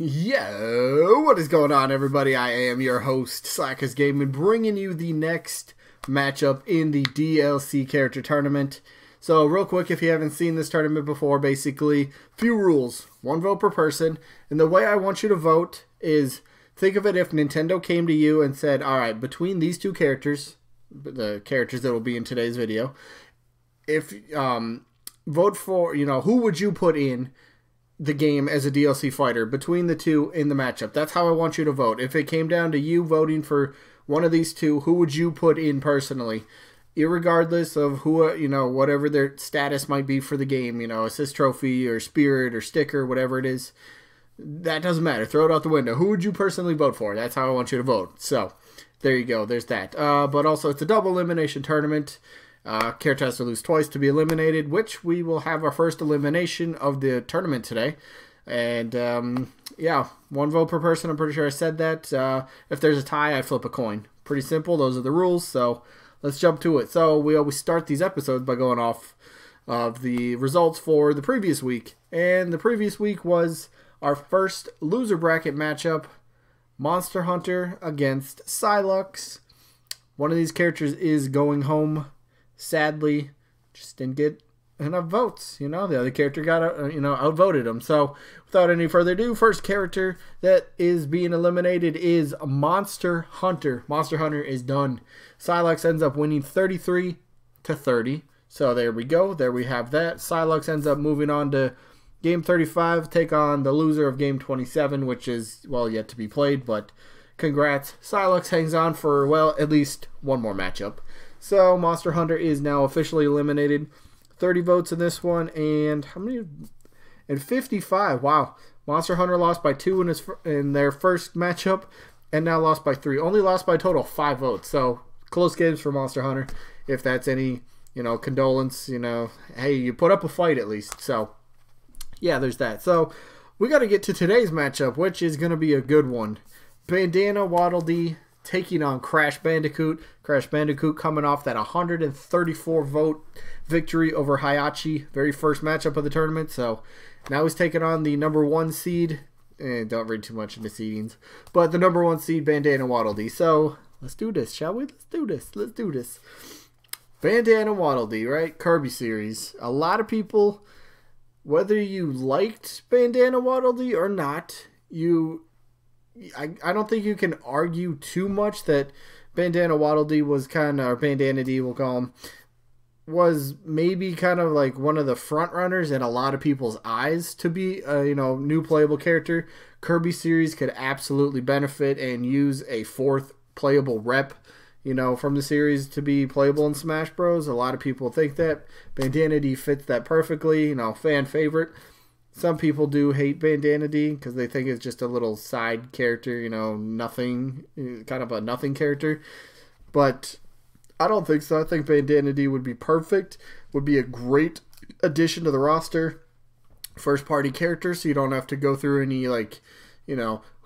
Yo, what is going on, everybody? I am your host, Slackerz Gaming, bringing you the next matchup in the DLC character tournament. So, real quick, if you haven't seen this tournament before, basically, few rules. 1 vote per person, and the way I want you to vote is, think of it if Nintendo came to you and said, alright, between these two characters, the characters that will be in today's video, if, vote for, who would you put in the game as a DLC fighter between the two in the matchup? That's how I want you to vote. If it came down to you voting for one of these two, who would you put in personally? Irregardless of who, whatever their status might be for the game, assist trophy or spirit or sticker, whatever it is. That doesn't matter. Throw it out the window. Who would you personally vote for? That's how I want you to vote. So, there you go. There's that. But also, it's a double elimination tournament. Character has to lose twice to be eliminated, which we will have our first elimination of the tournament today. And, yeah, 1 vote per person. I'm pretty sure I said that. If there's a tie, I flip a coin. Pretty simple. Those are the rules. So, let's jump to it. So, we always start these episodes by going off of the results for the previous week. And the previous week was our first loser bracket matchup. Monster Hunter against Slackerz. One of these characters is going home. Sadly, just didn't get enough votes. The other character got, outvoted him. So, without any further ado, first character that is being eliminated is Monster Hunter. Monster Hunter is done. Slackerz ends up winning 33-30. So, there we go. There we have that. Slackerz ends up moving on to Game 35, take on the loser of Game 27, which is, well, yet to be played. But, congrats. Slackerz hangs on for, well, at least one more matchup. So, Monster Hunter is now officially eliminated. 30 votes in this one, and how many? And 55. Wow. Monster Hunter lost by 2 in their first matchup, and now lost by 3. Only lost by a total of 5 votes. So, close games for Monster Hunter. If that's any, condolence, hey, you put up a fight at least. So, yeah, there's that. So, we got to get to today's matchup, which is going to be a good one. Bandana Dee taking on Crash Bandicoot. Crash Bandicoot coming off that 134 vote victory over Hayachi. Very first matchup of the tournament. So now he's taking on the number 1 seed. Don't read too much into seedings. But the number 1 seed, Bandana Dee. So let's do this, shall we? Let's do this. Let's do this. Bandana Dee, right? Kirby series. A lot of people, whether you liked Bandana Dee or not, I don't think you can argue too much that Bandana Dee was kind of, or Bandana Dee we'll call him, was maybe kind of like one of the front runners in a lot of people's eyes to be a new playable character. Kirby series could absolutely benefit and use a 4th playable rep, from the series to be playable in Smash Bros. A lot of people think that Bandana Dee fits that perfectly, fan favorite. Some people do hate Bandana Dee because they think it's just a little side character, nothing, kind of a nothing character. But I don't think so. I think Bandana Dee would be perfect, would be a great addition to the roster. First party character, so you don't have to go through any,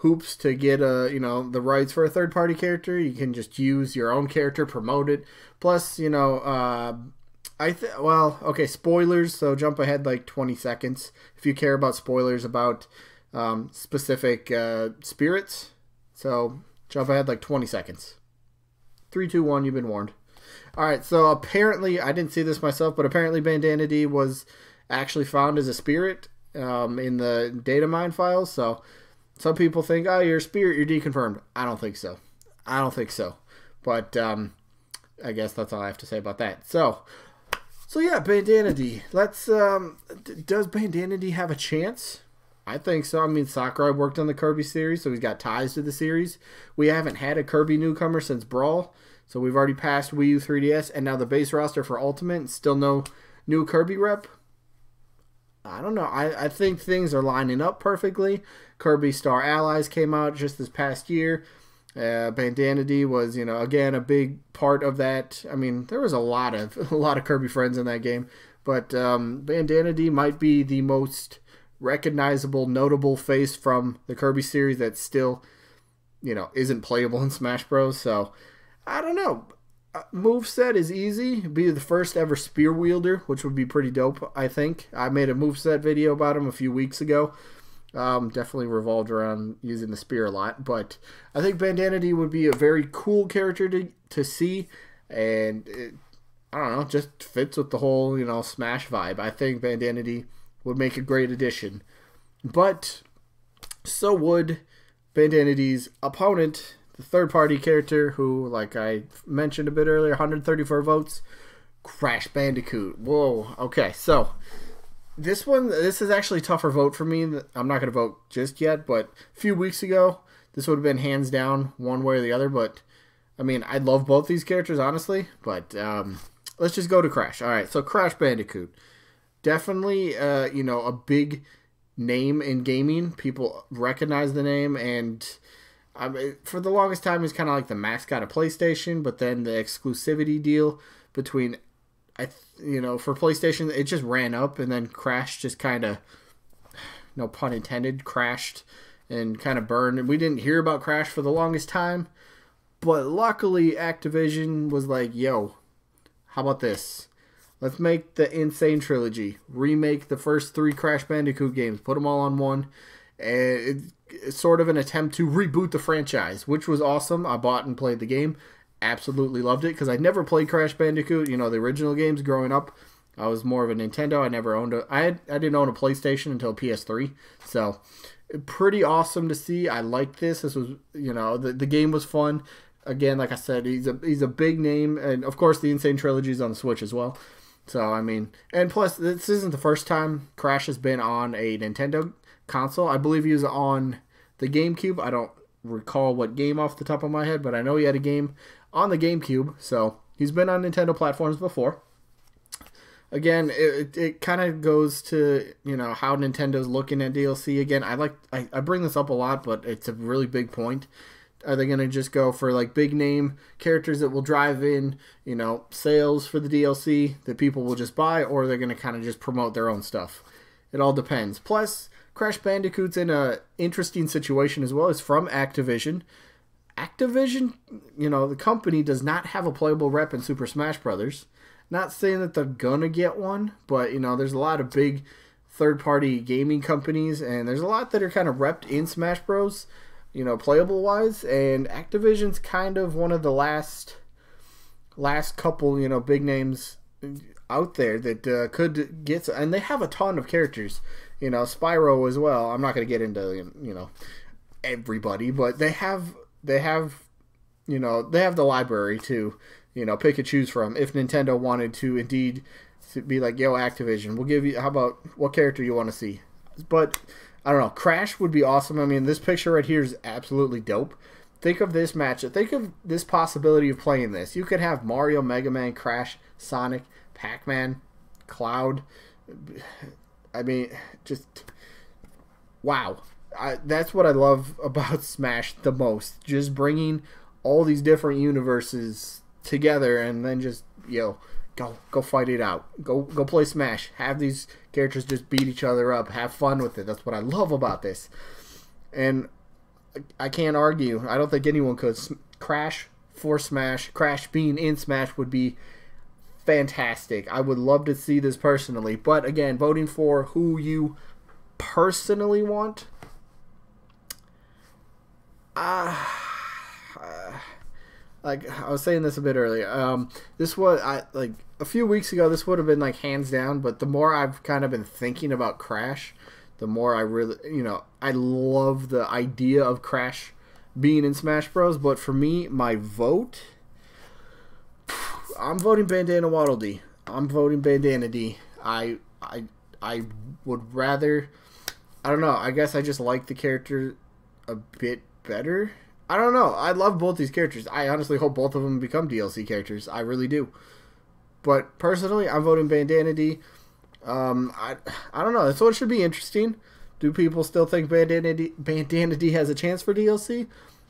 hoops to get, the rights for a third party character. You can just use your own character, promote it. Plus, okay, spoilers, so jump ahead like 20 seconds if you care about spoilers about specific spirits. So jump ahead like 20 seconds. 3, 2, 1, you've been warned. Alright, so apparently, I didn't see this myself, but apparently Bandana Dee was actually found as a spirit in the data mine files. So some people think, oh, you're a spirit, you're deconfirmed. I don't think so. I don't think so. But I guess that's all I have to say about that. So yeah, Bandana Dee. Let's, does Bandana Dee have a chance? I think so. I mean, Sakurai worked on the Kirby series, so he's got ties to the series. We haven't had a Kirby newcomer since Brawl, so we've already passed Wii U 3DS, and now the base roster for Ultimate, and still no new Kirby rep. I don't know. I think things are lining up perfectly. Kirby Star Allies came out just this past year. Bandana Dee was, again, a big part of that. I mean, there was a lot of Kirby friends in that game, but Bandana Dee might be the most recognizable, notable face from the Kirby series that still, isn't playable in Smash Bros. So, I don't know. Moveset is easy. Be the first ever spear wielder, which would be pretty dope, I think. I made a moveset video about him a few weeks ago. Definitely revolved around using the spear a lot, but I think Bandana Dee would be a very cool character to see, and I don't know, just fits with the whole, Smash vibe. I think Bandana Dee would make a great addition, but so would Bandana Dee's opponent, the third-party character who, like I mentioned a bit earlier, 134 votes, Crash Bandicoot. Whoa, okay, so this is actually a tougher vote for me. I'm not going to vote just yet, but a few weeks ago, this would have been hands down one way or the other, but, I mean, I love both these characters, honestly, but let's just go to Crash. All right, so Crash Bandicoot. Definitely, a big name in gaming. People recognize the name, and I mean, for the longest time, he's kind of like the mascot of PlayStation, but then the exclusivity deal between, for PlayStation, it just ran up, and then Crash just kind of, no pun intended, crashed and kind of burned. And we didn't hear about Crash for the longest time, but luckily Activision was like, yo, how about this? Let's make the Insane Trilogy. Remake the first 3 Crash Bandicoot games. Put them all on one. And it's sort of an attempt to reboot the franchise, which was awesome. I bought and played the game. Absolutely loved it because I never played Crash Bandicoot, the original games growing up. I was more of a Nintendo. I never owned I didn't own a PlayStation until PS3. So pretty awesome to see. I liked this. This was, the game was fun. Again, like I said, he's a big name, and of course the Insane Trilogy is on the Switch as well. So I mean, and plus this isn't the first time Crash has been on a Nintendo console. I believe he was on the GameCube. I don't recall what game off the top of my head, but I know he had a game on the GameCube. So he's been on Nintendo platforms before. Again, it kind of goes to how Nintendo's looking at DLC. Again, I bring this up a lot, but it's a really big point. Are they going to just go for like big name characters that will drive in, sales for the DLC that people will just buy, or are they going to kind of just promote their own stuff? It all depends. Plus, Crash Bandicoot's in a interesting situation as well. It's from Activision. Activision, the company does not have a playable rep in Super Smash Bros. Not saying that they're going to get one, but, there's a lot of big third-party gaming companies, and there's a lot that are kind of repped in Smash Bros., playable wise, and Activision's kind of one of the last couple, big names out there that could get, and they have a ton of characters, Spyro as well. I'm not going to get into, everybody, but they have the library to, pick and choose from if Nintendo wanted to indeed be like, yo, Activision, we'll give you, how about what character you want to see? But I don't know. Crash would be awesome. I mean, this picture right here is absolutely dope. Think of this matchup. Think of this possibility of playing this. You could have Mario, Mega Man, Crash, Sonic, Pac-Man, Cloud. I mean, just wow. That's what I love about Smash the most. Just bringing all these different universes together and then just, go fight it out. Go play Smash. Have these characters just beat each other up. Have fun with it. That's what I love about this. And I can't argue. I don't think anyone could. Crash for Smash. Crash being in Smash would be fantastic. I would love to see this personally. But again, voting for who you personally want. Like I was saying this a bit earlier. This was a few weeks ago. This would have been like hands down. But the more I've kind of been thinking about Crash, the more I really, I love the idea of Crash being in Smash Bros. But for me, my vote, I'm voting Bandana Dee. I'm voting Bandana Dee. I would rather. I don't know. I guess I just like the character a bit better. I don't know. I love both these characters. I honestly hope both of them become DLC characters. I really do. But personally, I'm voting Bandana Dee. I don't know. So it should be interesting. Do people still think Bandana Dee has a chance for DLC?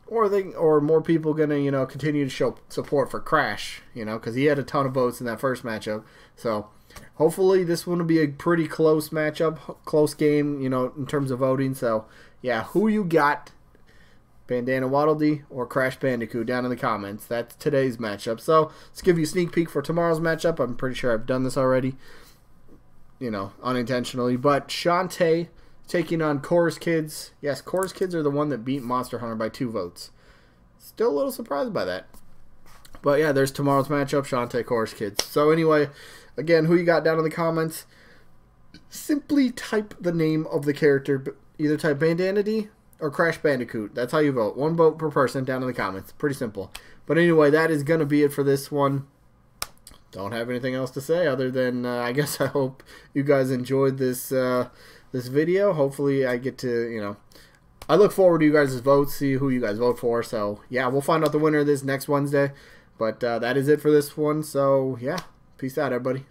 Or more people gonna continue to show support for Crash? Because he had a ton of votes in that first matchup. So hopefully this one will be a pretty close matchup, close game. In terms of voting. So yeah, who you got? Bandana Dee or Crash Bandicoot down in the comments. That's today's matchup. So let's give you a sneak peek for tomorrow's matchup. I'm pretty sure I've done this already, unintentionally. But Shantae taking on Chorus Kids. Yes, Chorus Kids are the one that beat Monster Hunter by 2 votes. Still a little surprised by that. But yeah, there's tomorrow's matchup, Shantae, Chorus Kids. So anyway, again, who you got down in the comments, simply type the name of the character. Either type Bandana Dee or Crash Bandicoot. That's how you vote. 1 vote per person down in the comments. Pretty simple. But anyway, that is going to be it for this one. Don't have anything else to say other than I guess I hope you guys enjoyed this this video. Hopefully I get to, you know, I look forward to you guys' votes, see who you guys vote for. So yeah, we'll find out the winner of this next Wednesday. But that is it for this one. So yeah, peace out, everybody.